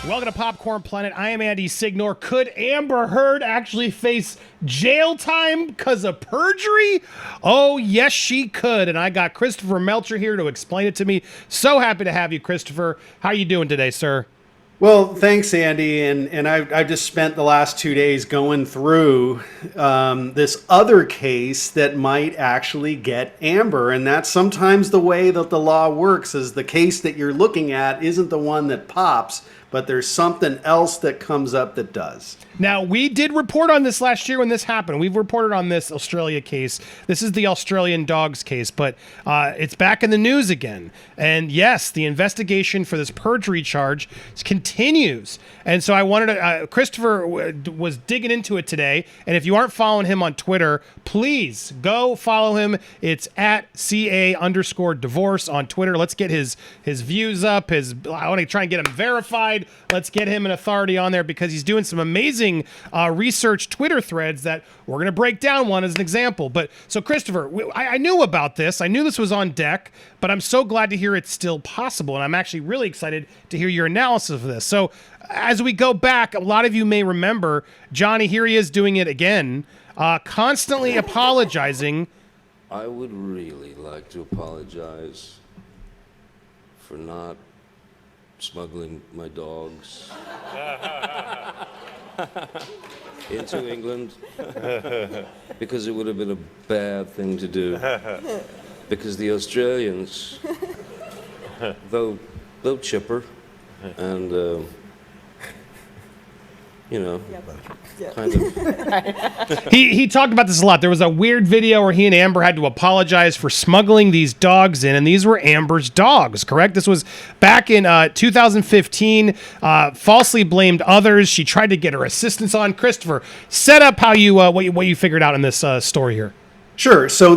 Welcome to Popcorn Planet. I am Andy Signor. Could Amber Heard actually face jail time because of perjury? Oh, yes, she could. And I got Christopher Melcher here to explain it to me. So happy to have you, Christopher. How are you doing today, sir? Well, thanks, Andy. And I've just spent the last 2 days going through this other case that might actually get Amber. And that's sometimes the way that the law works, is the case that you're looking at isn't the one that pops, but there's something else that comes up that does. Now, we did report on this last year when this happened. We've reported on this Australia case. This is the Australian dogs case, but it's back in the news again. And yes, the investigation for this perjury charge continues. And so I wanted to, Christopher was digging into it today. And if you aren't following him on Twitter, please go follow him. It's at @CA_divorce on Twitter. Let's get his views up. I want to try and get him verified. Let's get him an authority on there because he's doing some amazing research Twitter threads that we're going to break down one as an example. But so Christopher, I knew about this. I knew this was on deck, but I'm so glad to hear it's still possible. And I'm actually really excited to hear your analysis of this. So as we go back, a lot of you may remember Johnny, here he is doing it again, constantly apologizing. I would really like to apologize for not smuggling my dogs into England, because it would have been a bad thing to do, because the Australians, though chipper and kind of. He talked about this a lot. There was a weird video where he and Amber had to apologize for smuggling these dogs in, and these were Amber's dogs, correct? This was back in 2015. Falsely blamed others. She tried to get her assistants on. Christopher, set up how you what you figured out in this story here. Sure. So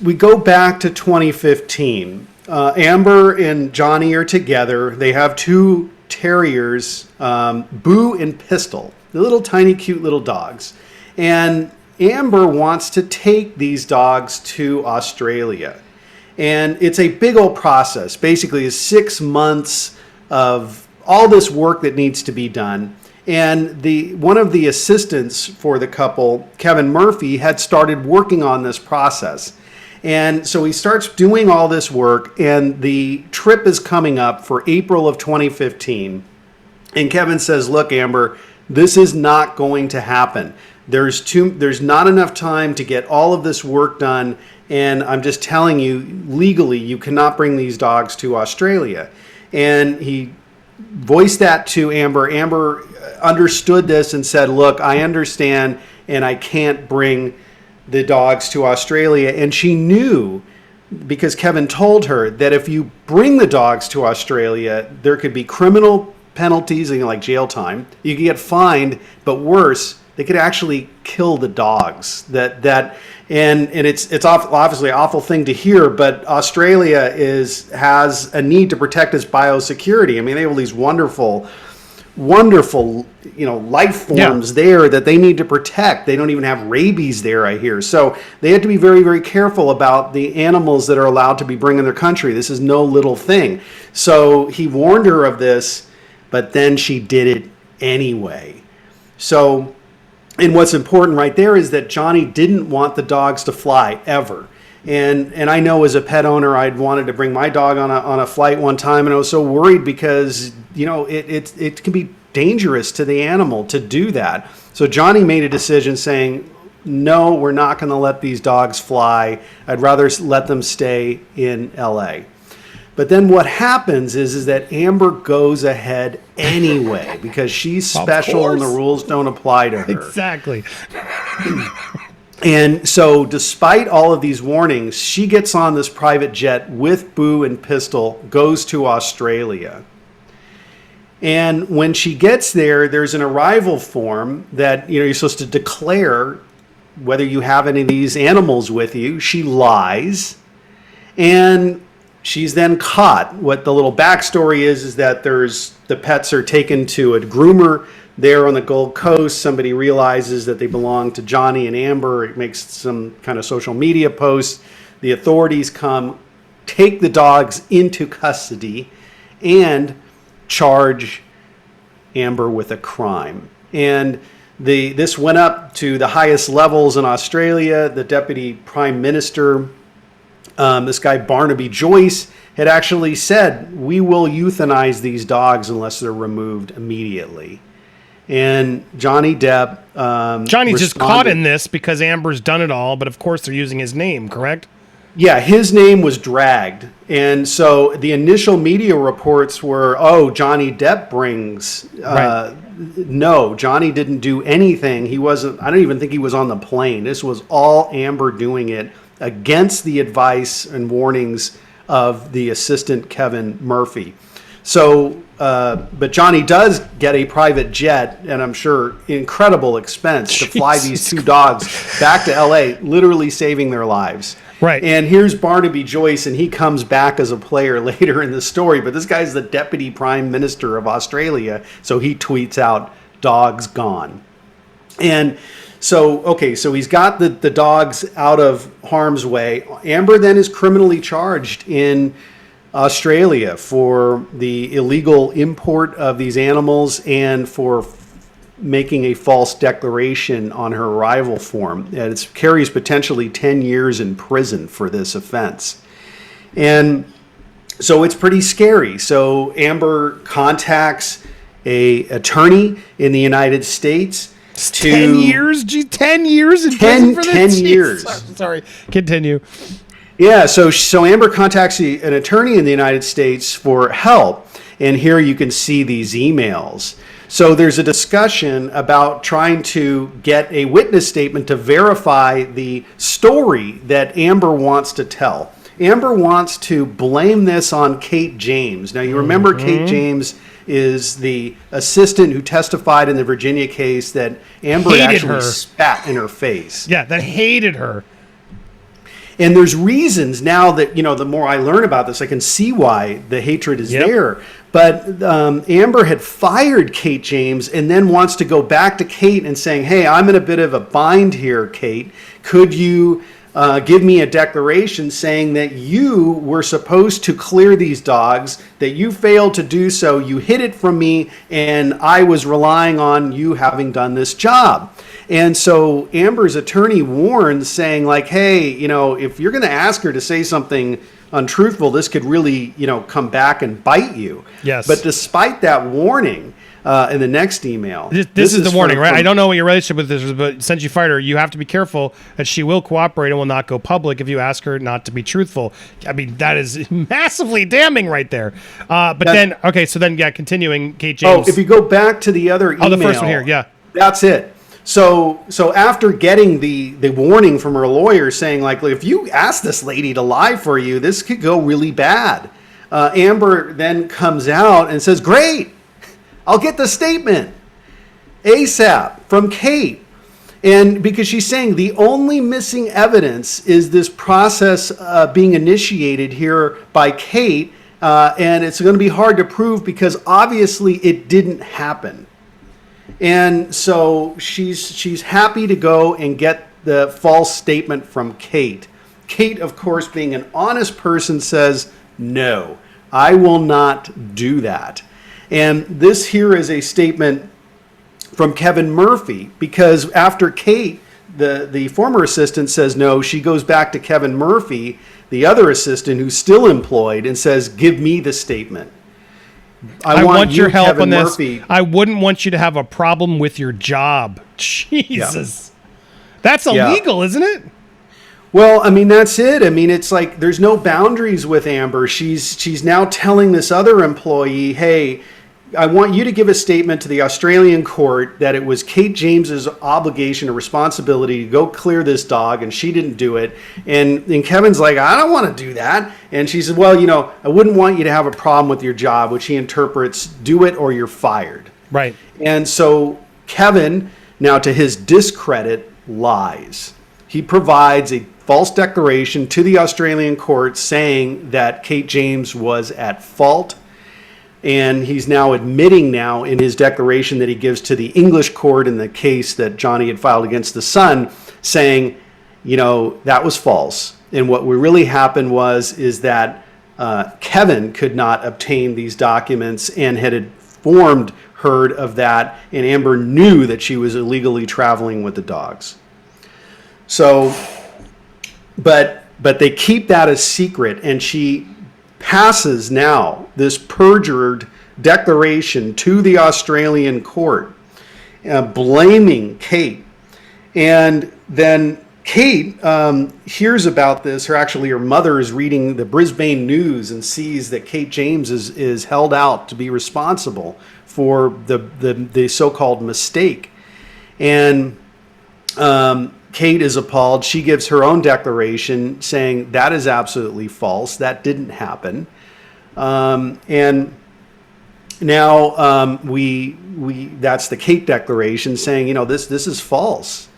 we go back to 2015. Amber and Johnny are together. They have two terriers, Boo and Pistol, the little tiny cute little dogs. And Amber wants to take these dogs to Australia. And it's a big old process. Basically, it's 6 months of all this work that needs to be done. And one of the assistants for the couple, Kevin Murphy, had started working on this process. And so he starts doing all this work, and the trip is coming up for April of 2015. And Kevin says, look, Amber, this is not going to happen. There's not enough time to get all of this work done. And I'm just telling you, legally, you cannot bring these dogs to Australia. And he voiced that to Amber. Amber understood this and said, look, I understand, and I can't bring the dogs to Australia. And she knew, because Kevin told her, that if you bring the dogs to Australia, there could be criminal penalties, like jail time. You could get fined, but worse, they could actually kill the dogs. And it's obviously an awful thing to hear, but Australia has a need to protect its biosecurity. I mean, they have all these wonderful life forms there that they need to protect. They don't even have rabies there, I hear. So they have to be very, very careful about the animals that are allowed to be bring in their country. This is no little thing. So he warned her of this, but then she did it anyway. So, and what's important right there is that Johnny didn't want the dogs to fly ever. And I know as a pet owner, I'd wanted to bring my dog on a flight one time, and I was so worried because, it can be dangerous to the animal to do that. So Johnny made a decision saying, no, we're not going to let these dogs fly. I'd rather let them stay in LA. But then what happens is that Amber goes ahead anyway because she's special and the rules don't apply to her. Exactly. And so despite all of these warnings, she gets on this private jet with Boo and Pistol, goes to Australia. And when she gets there, there's an arrival form that, you're supposed to declare whether you have any of these animals with you. She lies. And she's then caught. What the little backstory is that the pets are taken to a groomer there on the Gold Coast. Somebody realizes that they belong to Johnny and Amber. It makes some kind of social media post. The authorities come, take the dogs into custody, and charge Amber with a crime. And this went up to the highest levels in Australia. The Deputy Prime Minister, this guy Barnaby Joyce, had actually said, we will euthanize these dogs unless they're removed immediately. And Johnny Depp Johnny's just caught in this because Amber's done it all, but of course they're using his name, correct? Yeah, his name was dragged. And so the initial media reports were, Johnny Depp brings... Right. No, Johnny didn't do anything. He wasn't... I don't even think he was on the plane. This was all Amber doing it against the advice and warnings of the assistant Kevin Murphy. So, but Johnny does get a private jet, and I'm sure incredible expense to fly these two dogs back to LA, literally saving their lives. Right. And here's Barnaby Joyce, and he comes back as a player later in the story, but this guy's the Deputy Prime Minister of Australia, so he tweets out, "Dogs gone." And so he's got the dogs out of harm's way. Amber then is criminally charged in Australia for the illegal import of these animals and for making a false declaration on her arrival form. And it carries potentially 10 years in prison for this offense. And so it's pretty scary. So Amber contacts a attorney in the United States. 10 years? 10 years in prison for this? 10 years. Sorry. Continue. Yeah, so Amber contacts an attorney in the United States for help. And here you can see these emails. So there's a discussion about trying to get a witness statement to verify the story that Amber wants to tell. Amber wants to blame this on Kate James. Now, you remember Kate James is the assistant who testified in the Virginia case that Amber actually spat in her face. Yeah, that hated her. And there's reasons now that, the more I learn about this, I can see why the hatred is there. But Amber had fired Kate James and then wants to go back to Kate and saying, hey, I'm in a bit of a bind here, Kate. Could you give me a declaration saying that you were supposed to clear these dogs, that you failed to do so, you hid it from me, and I was relying on you having done this job. And so Amber's attorney warns, saying like, hey, if you're going to ask her to say something untruthful, this could really, come back and bite you. Yes. But despite that warning, in the next email, this is the warning, right? I don't know what your relationship with this is, but since you fired her, you have to be careful that she will cooperate and will not go public if you ask her not to be truthful. I mean, that is massively damning right there. Continuing, Kate James. Oh, if you go back to the other email. Oh, the first one here, yeah. That's it. So after getting the warning from her lawyer saying, like, if you ask this lady to lie for you, this could go really bad. Amber then comes out and says, great, I'll get the statement ASAP from Kate. And because she's saying the only missing evidence is this process being initiated here by Kate. And it's going to be hard to prove because obviously it didn't happen. And so she's happy to go and get the false statement from Kate. Kate, of course, being an honest person, says, no, I will not do that. And this here is a statement from Kevin Murphy, because after Kate, the former assistant, says no, she goes back to Kevin Murphy, the other assistant who's still employed, and says, give me the statement. I want your help Kevin on this. Murphy. I wouldn't want you to have a problem with your job. Jesus. Yeah. That's illegal, isn't it? Well, I mean, that's it. I mean, it's like there's no boundaries with Amber. She's now telling this other employee, hey, I want you to give a statement to the Australian court that it was Kate James's obligation or responsibility to go clear this dog, and she didn't do it. And Kevin's like, I don't want to do that. And she said, well, I wouldn't want you to have a problem with your job, which he interprets, do it or you're fired. Right. And so Kevin, now to his discredit, lies. He provides a false declaration to the Australian court saying that Kate James was at fault. And he's now admitting now in his declaration that he gives to the English court in the case that Johnny had filed against the Sun, saying, that was false. And what really happened is that Kevin could not obtain these documents and had informed Heard of that, and Amber knew that she was illegally traveling with the dogs. So, but they keep that a secret, and she passes now this perjured declaration to the Australian court, blaming Kate. And then Kate hears about this. Her mother is reading the Brisbane News and sees that Kate James is held out to be responsible for the so-called mistake. And Kate is appalled. She gives her own declaration saying that is absolutely false. That didn't happen. And now we that's the Kate declaration saying, this is false.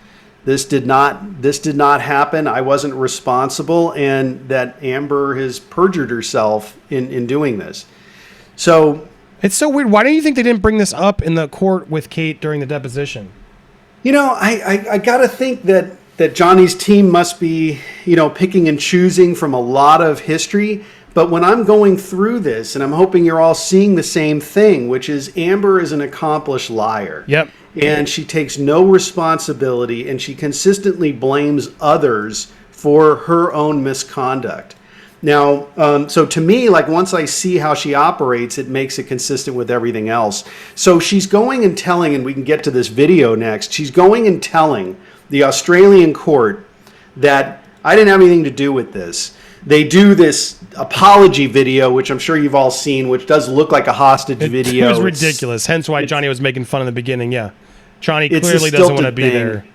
This did not happen. I wasn't responsible, and that Amber has perjured herself in doing this. So it's so weird. Why do you think they didn't bring this up in the court with Kate during the deposition? I got to think that Johnny's team must be, picking and choosing from a lot of history. But when I'm going through this, and I'm hoping you're all seeing the same thing, which is Amber is an accomplished liar. Yep. And she takes no responsibility, and she consistently blames others for her own misconduct. Now, so to me, like once I see how she operates, it makes it consistent with everything else. So she's going and telling, and we can get to this video next, she's going and telling the Australian court that I didn't have anything to do with this. They do this apology video, which I'm sure you've all seen, which does look like a hostage video. It was ridiculous. Hence why Johnny was making fun in the beginning. Yeah. Johnny clearly doesn't want to be there.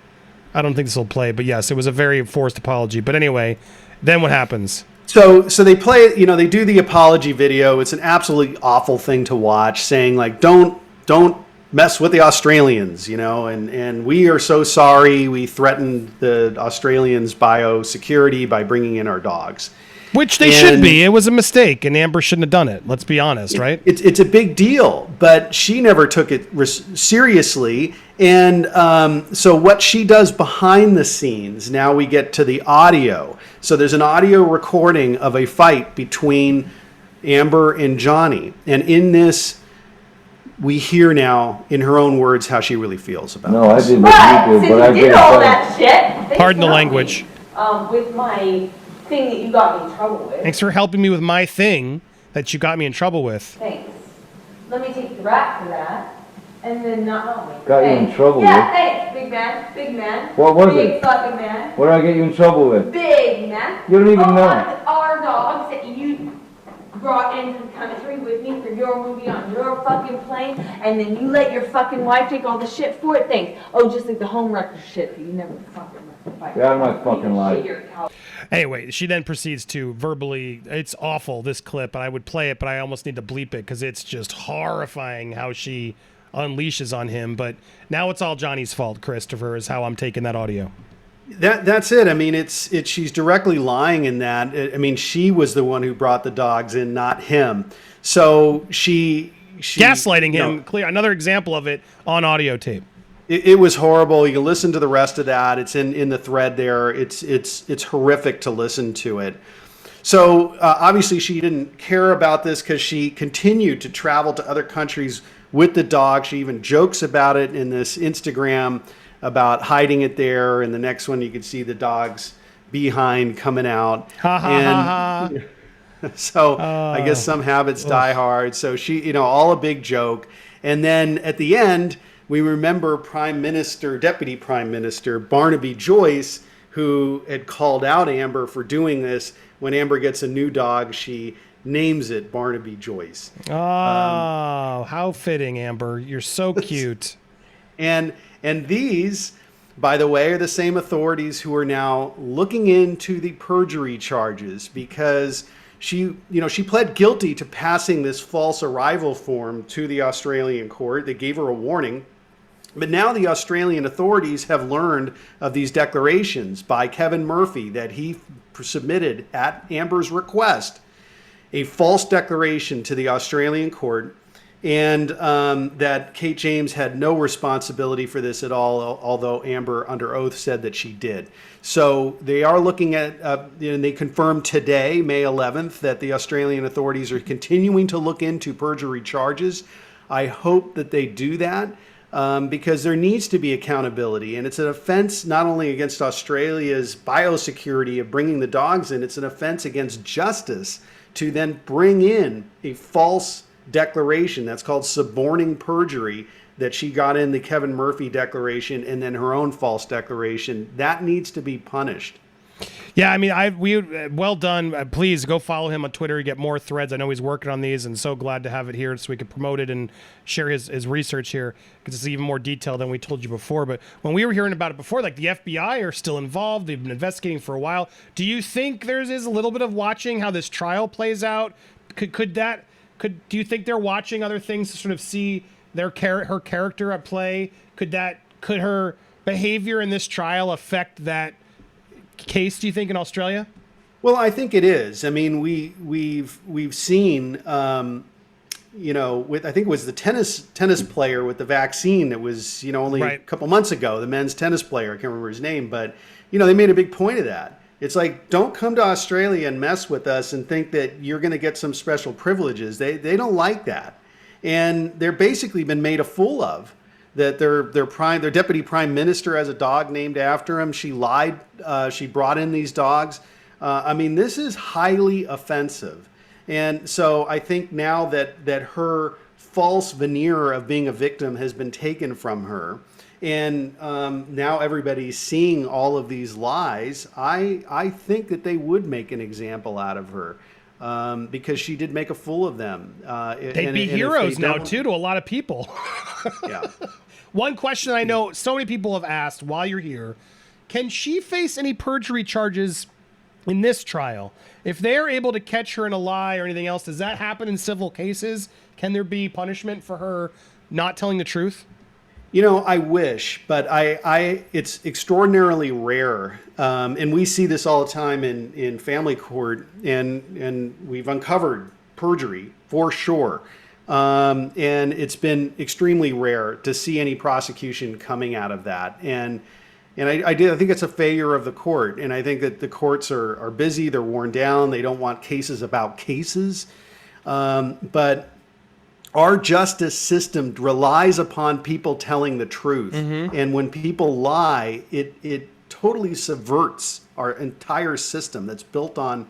I don't think this will play, but yes, it was a very forced apology. But anyway, then what happens? So they play, they do the apology video. It's an absolutely awful thing to watch, saying like, don't mess with the Australians, and we are so sorry. We threatened the Australians' biosecurity by bringing in our dogs. Which they should be. It was a mistake, and Amber shouldn't have done it. Let's be honest, right? It's a big deal, but she never took it seriously. And so what she does behind the scenes, now we get to the audio. So there's an audio recording of a fight between Amber and Johnny. And in this, we hear now, in her own words, how she really feels about No, this. I didn't. But since you did all that shit, Pardon the language. With my thing that you got me in trouble with. Thanks for helping me with my thing that you got me in trouble with. Thanks. Let me take the rap for that, and then not me. Got you in trouble Yeah, with? thanks, big man. Big man. What was big it? fucking man. What did I get you in trouble with? Big man. You don't even One know. of our dogs that you brought into the country with me for your movie on your fucking plane, and then you let your fucking wife take all the shit for it. Thanks. Oh, just like the home wrecker shit that you never fucking fight. Get out of my fucking life. Anyway, she then proceeds to verbally, it's awful, this clip, and I would play it, but I almost need to bleep it because it's just horrifying how she unleashes on him. But now it's all Johnny's fault, Christopher, is how I'm taking that audio. That's it. I mean, it's she's directly lying in that. I mean, she was the one who brought the dogs in, not him. So she gaslighting him. Clear. Another example of it on audio tape. It was horrible. You can listen to the rest of that. It's in the thread there. It's horrific to listen to it. So obviously she didn't care about this because she continued to travel to other countries with the dog. She even jokes about it in this Instagram about hiding it there. And the next one you can see the dog's behind coming out. Ha ha ha ha. So I guess some habits die hard. So she, all a big joke. And then at the end, we remember Deputy Prime Minister Barnaby Joyce, who had called out Amber for doing this. When Amber gets a new dog, she names it Barnaby Joyce. Oh, how fitting, Amber. You're so cute. And these, by the way, are the same authorities who are now looking into the perjury charges because she pled guilty to passing this false arrival form to the Australian court. They gave her a warning. But now the Australian authorities have learned of these declarations by Kevin Murphy that he submitted at Amber's request, a false declaration to the Australian court, and that Kate James had no responsibility for this at all, although Amber under oath said that she did. So they are looking at, and they confirmed today, May 11th, that the Australian authorities are continuing to look into perjury charges. I hope that they do that. Because there needs to be accountability, and it's an offense not only against Australia's biosecurity of bringing the dogs in, it's an offense against justice to then bring in a false declaration that's called suborning perjury that she got in the Kevin Murphy declaration and then her own false declaration. That needs to be punished. Yeah, I mean, well done. Please go follow him on Twitter. You get more threads. I know he's working on these, and so glad to have it here so we can promote it and share his research here because it's even more detailed than we told you before. But when we were hearing about it before, like the FBI are still involved. They've been investigating for a while. Do you think there is a little bit of watching how this trial plays out? Do you think they're watching other things to sort of see her character at play? Could her behavior in this trial affect that case, do you think, in Australia? Well, I think it is. I mean, we've seen, with I think it was the tennis player with the vaccine that was, only a couple months ago, the men's tennis player. I can't remember his name, but they made a big point of that. It's like, don't come to Australia and mess with us and think that you're going to get some special privileges. They don't like that, and they're basically been made a fool of. That their deputy prime minister has a dog named after him. She lied. She brought in these dogs. I mean, this is highly offensive. And so I think now that her false veneer of being a victim has been taken from her, and now everybody's seeing all of these lies, I think that they would make an example out of her. Because she did make a fool of them. They'd be heroes now, too, to a lot of people. Yeah. One question I know so many people have asked while you're here, can she face any perjury charges in this trial? If they're able to catch her in a lie or anything else, does that happen in civil cases? Can there be punishment for her not telling the truth? I wish, but it's extraordinarily rare. And we see this all the time in family court, and we've uncovered perjury for sure. And it's been extremely rare to see any prosecution coming out of that. And I think it's a failure of the court. And I think that the courts are busy, they're worn down, they don't want cases about cases. But our justice system relies upon people telling the truth. Mm-hmm. And when people lie, it totally subverts our entire system that's built on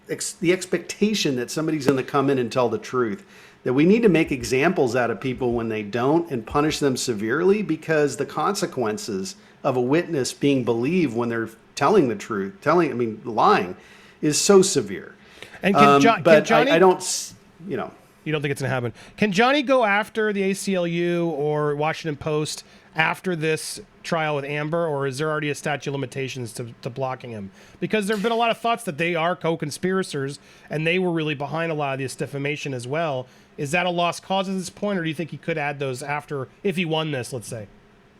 the expectation that somebody's going to come in and tell the truth. That we need to make examples out of people when they don't and punish them severely, because the consequences of a witness being believed when they're telling the truth, lying, is so severe. And can Johnny, I don't, You don't think it's going to happen. Can Johnny go after the ACLU or Washington Post after this trial with Amber, or is there already a statute of limitations to blocking him? Because there have been a lot of thoughts that they are co-conspirators and they were really behind a lot of this defamation as well. Is that a lost cause at this point, or do you think he could add those after, if he won this, let's say?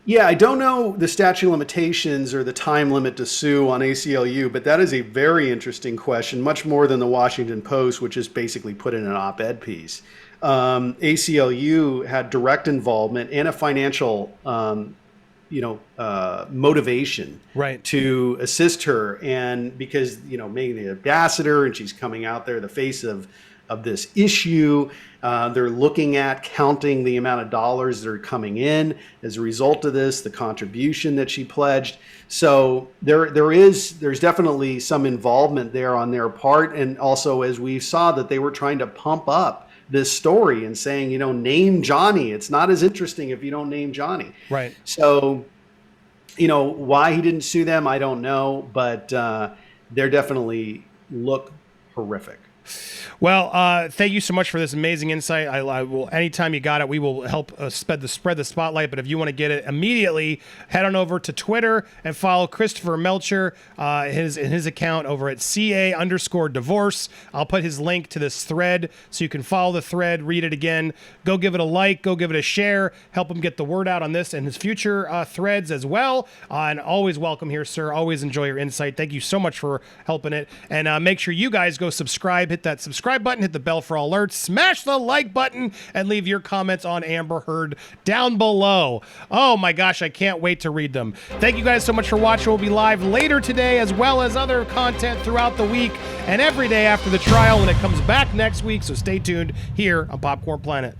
Yeah, I don't know the statute of limitations or the time limit to sue on ACLU, but that is a very interesting question, much more than the Washington Post, which is basically put in an op-ed piece. ACLU had direct involvement and a financial, motivation to assist her. And because, being the ambassador and she's coming out there, the face of this issue, they're looking at counting the amount of dollars that are coming in as a result of this, the contribution that she pledged. So there's definitely some involvement there on their part. And also, as we saw, that they were trying to pump up this story and saying, name Johnny. It's not as interesting if you don't name Johnny. Right. So, why he didn't sue them, I don't know, but they're definitely look horrific. Well, thank you so much for this amazing insight. I will, anytime you got it, we will help spread the spotlight. But if you want to get it immediately, head on over to Twitter and follow Christopher Melcher, his account over at CA_divorce. I'll put his link to this thread so you can follow the thread, read it again. Go give it a like, go give it a share, help him get the word out on this and his future threads as well. And always welcome here, sir. Always enjoy your insight. Thank you so much for helping it. And make sure you guys go subscribe, hit that subscribe button, hit the bell for all alerts, smash the like button, and leave your comments on Amber Heard down below. Oh my gosh, I can't wait to read them. Thank you guys so much for watching. We'll be live later today, as well as other content throughout the week and every day after the trial when it comes back next week. So stay tuned here on Popcorn Planet.